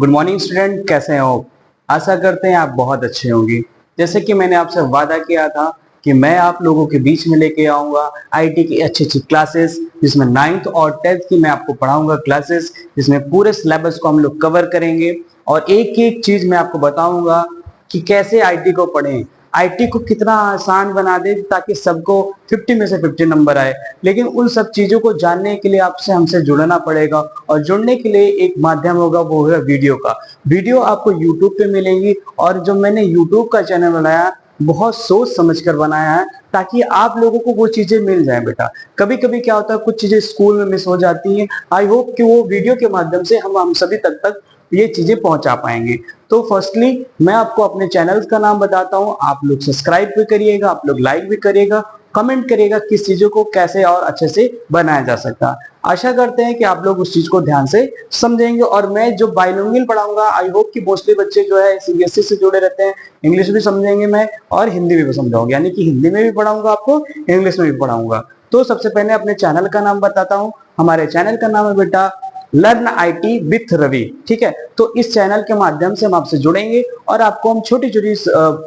Good morning student, कैसे हो? आशा करते हैं आप बहुत अच्छे होंगे। जैसे कि मैंने आपसे वादा किया था कि मैं आप लोगों के बीच में लेके आऊंगा आईटी की अच्छी अच्छी क्लासेस, जिसमें 9th और 10th की मैं आपको पढ़ाऊंगा क्लासेस, जिसमें पूरे सिलेबस को हम लोग कवर करेंगे और एक एक चीज मैं आपको बताऊंगा कि कैसे आईटी को पढ़ें, आईटी को कितना आसान बना दे ताकि सबको 50 में से 50 नंबर आए। लेकिन उन सब चीजों को जानने के लिए आपसे हमसे जुड़ना पड़ेगा और जुड़ने के लिए एक माध्यम होगा, वो है वीडियो का। वीडियो आपको यूट्यूब पे मिलेंगी और जो मैंने यूट्यूब का चैनल बनाया बहुत सोच समझ कर बनाया है ताकि आप लोगों को वो चीजें मिल जाए। बेटा कभी कभी क्या होता है, कुछ चीजें स्कूल में मिस हो जाती हैं। आई होप कि वो वीडियो के माध्यम से हम सभी तक ये चीजें पहुंचा पाएंगे। तो फर्स्टली मैं आपको अपने चैनल का नाम बताता हूं, आप लोग सब्सक्राइब भी करिएगा, आप लोग लाइक भी करिएगा, कमेंट करिएगा किस चीजों को कैसे और अच्छे से बनाया जा सकता है। आशा करते हैं कि आप लोग उस चीज को ध्यान से समझेंगे। और मैं जो बाइलिंगुअल पढ़ाऊंगा, आई होप कि मोस्टली बच्चे जो है सीबीएसई से जुड़े रहते हैं, इंग्लिश भी समझेंगे मैं और हिंदी भी समझाऊंगा, यानी कि हिंदी में भी पढ़ाऊंगा आपको, इंग्लिश में भी पढ़ाऊंगा। तो सबसे पहले अपने चैनल का नाम बताता हूँ। हमारे चैनल का नाम है बेटा लर्न आईटी विथ रवि। ठीक है, तो इस चैनल के माध्यम से हम आपसे जुड़ेंगे और आपको हम छोटी छोटी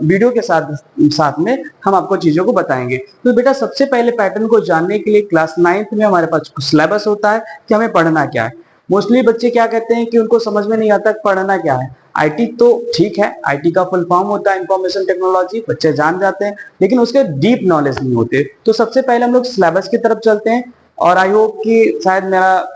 वीडियो के साथ में हम आपको चीजों को बताएंगे। तो बेटा सबसे पहले पैटर्न को जानने के लिए क्लास 9th में हमारे पास सिलेबस होता है कि हमें पढ़ना क्या है। मोस्टली बच्चे क्या कहते हैं कि उनको समझ में नहीं आता पढ़ना क्या है। आईटी तो ठीक है, आईटी का फुल फॉर्म होता है इंफॉर्मेशन टेक्नोलॉजी, बच्चे जान जाते हैं, लेकिन उसके डीप नॉलेज नहीं होते। तो सबसे पहले हम लोग सिलेबस की तरफ चलते हैं। और आई होप कि शायद मेरा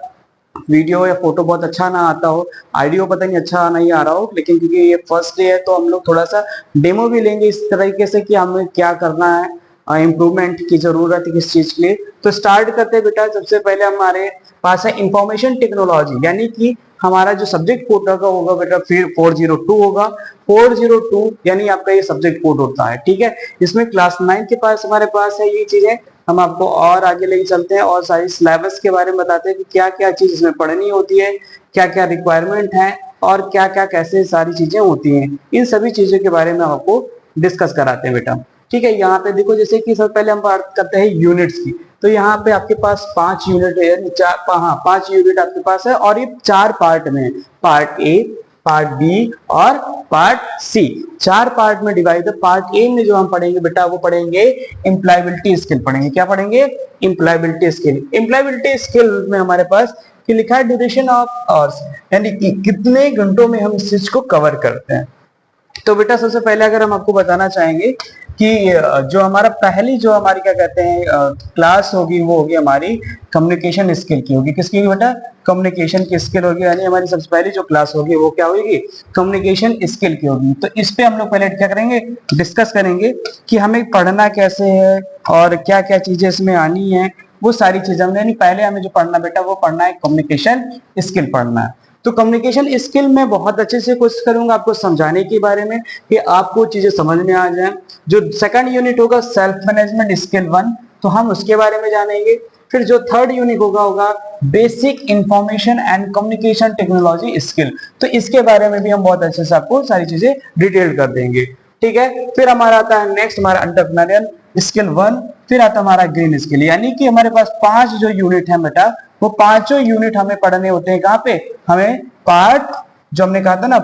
वीडियो या फोटो बहुत अच्छा ना आता हो, ऑडियो पता नहीं अच्छा नहीं आ रहा हो, लेकिन क्योंकि ये फर्स्ट डे है तो हम लोग थोड़ा सा डेमो भी लेंगे इस तरीके से कि हमें क्या करना है, इम्प्रूवमेंट की जरूरत है किस चीज के लिए। तो स्टार्ट करते हैं बेटा। सबसे पहले हमारे पास है इंफॉर्मेशन टेक्नोलॉजी, यानी कि हमारा जो सब्जेक्ट कोड का होगा बेटा फिर 402 होगा। 402 यानी आपका ये सब्जेक्ट कोड होता है। ठीक है, इसमें क्लास 9 के पास हमारे पास है ये चीजें। हम आपको और आगे लेके चलते हैं और सारी सिलेबस के बारे में बताते हैं कि क्या क्या चीज इसमें पढ़नी होती है, क्या क्या रिक्वायरमेंट है और क्या क्या कैसे सारी चीजें होती हैं। इन सभी चीजों के बारे में आपको डिस्कस कराते हैं बेटा। ठीक है, यहाँ पे देखो, जैसे कि सबसे पहले हम बात करते हैं यूनिट्स की। तो यहाँ पे आपके पास 5 यूनिट है, यानी 5 यूनिट आपके पास है और ये 4 पार्ट में, पार्ट ए, पार्ट बी और पार्ट सी, 4 पार्ट में डिवाइड है। पार्ट ए में जो हम पढ़ेंगे बेटा वो पढ़ेंगे एम्प्लॉयबिलिटी स्किल पढ़ेंगे। क्या पढ़ेंगे? Employability skill. एम्प्लॉयबिलिटी स्किल में हमारे पास कि लिखा है ड्यूरेशन ऑफ आवर्स, यानी कि कितने घंटों में हम इस चीज को कवर करते हैं। तो बेटा सबसे पहले अगर हम आपको बताना चाहेंगे कि जो हमारा पहली जो हमारी क्या कहते हैं क्लास होगी, वो होगी हमारी कम्युनिकेशन स्किल की होगी। किसकी होगी बेटा? कम्युनिकेशन की स्किल होगी, यानी हमारी सबसे पहली जो क्लास होगी वो क्या होगी? कम्युनिकेशन स्किल की होगी। तो इस पे हम लोग पहले क्या करेंगे? डिस्कस करेंगे कि हमें पढ़ना कैसे है और क्या क्या चीजें इसमें आनी है, वो सारी चीजें हमने, यानी पहले हमें जो पढ़ना बेटा वो पढ़ना है कम्युनिकेशन स्किल पढ़ना है। तो कम्युनिकेशन स्किल में बहुत अच्छे से कोशिश करूंगा आपको समझाने के बारे में कि आपको चीजें समझ में आ जाए। जो सेकंड यूनिट होगा सेल्फ मैनेजमेंट स्किल 1, तो हम उसके बारे में जानेंगे। फिर जो थर्ड यूनिट होगा basic information and communication technology skill, तो इसके बारे में भी हम बहुत अच्छे से आपको सारी चीजें डिटेल कर देंगे। ठीक है, फिर हमारा आता है नेक्स्ट हमारा एंटरप्रेन्योरियल स्किल 1, फिर आता हमारा ग्रीन स्किल। यानी कि हमारे पास 5 जो यूनिट है बेटा, वो पांचों यूनिट हमें पढ़ने होते हैं। कहाँ पे? हमें पार्ट, जो हमने कहा था ना,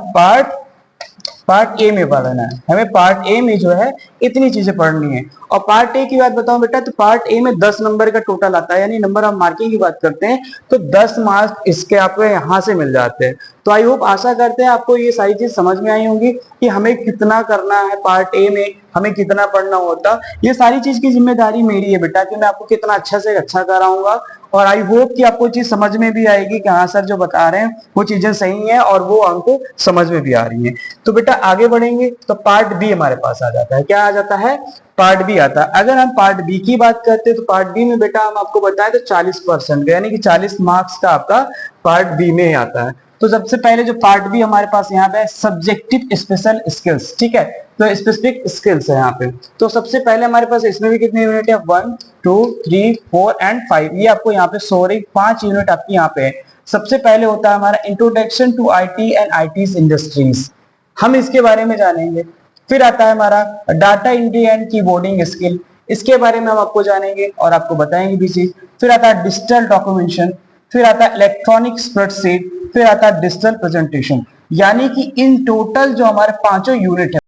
पार्ट ए में पढ़ना है। हमें पार्ट ए में जो है इतनी चीजें पढ़नी है। और पार्ट ए की बात बताऊं बेटा, तो पार्ट ए में 10 नंबर का टोटल आता है, यानी नंबर ऑफ मार्किंग की बात करते हैं तो 10 मार्क्स इसके आपको यहां से मिल जाते हैं। तो आई होप, आशा करते हैं आपको ये सारी चीज समझ में आई होंगी कि हमें कितना करना है पार्ट ए में, हमें कितना पढ़ना होता। ये सारी चीज की जिम्मेदारी मेरी है बेटा कि मैं आपको कितना अच्छा से अच्छा कराऊंगा। और आई होप कि आपको चीज समझ में भी आएगी कि हाँ सर जो बता रहे हैं वो चीजें सही है और वो हमको समझ में भी आ रही है। तो बेटा आगे बढ़ेंगे तो पार्ट बी हमारे पास आ जाता है। क्या आ जाता है? पार्ट बी आता है। अगर हम पार्ट बी की बात करते हैं तो पार्ट बी में बेटा हम आपको बताएं तो 40% यानी कि 40 मार्क्स का आपका पार्ट बी में आता है। तो सबसे पहले जो पार्ट बी हमारे पास यहाँ पे सब्जेक्टिव स्पेशल स्किल्स। ठीक है, तो स्पेसिफिक स्किल्स है यहाँ पे। तो सबसे पहले हमारे पास इसमें भी कितने यूनिट है? 1 2 3 4 एंड 5, ये आपको यहाँ पे सॉरी 5 यूनिट आपकी यहाँ पे है। सबसे पहले होता है हमारा introduction to IT and IT industries, हम इसके बारे में जानेंगे। फिर आता है हमारा data entry and keyboarding skill, इसके बारे में हम आपको जानेंगे और आपको बताएंगे भी चीज। फिर आता है डिजिटल डॉक्यूमेंटेशन, फिर आता है इलेक्ट्रॉनिक स्प्रेडशीट, फिर आता है डिजिटल प्रेजेंटेशन। यानी कि इन टोटल जो हमारे पांचों यूनिट है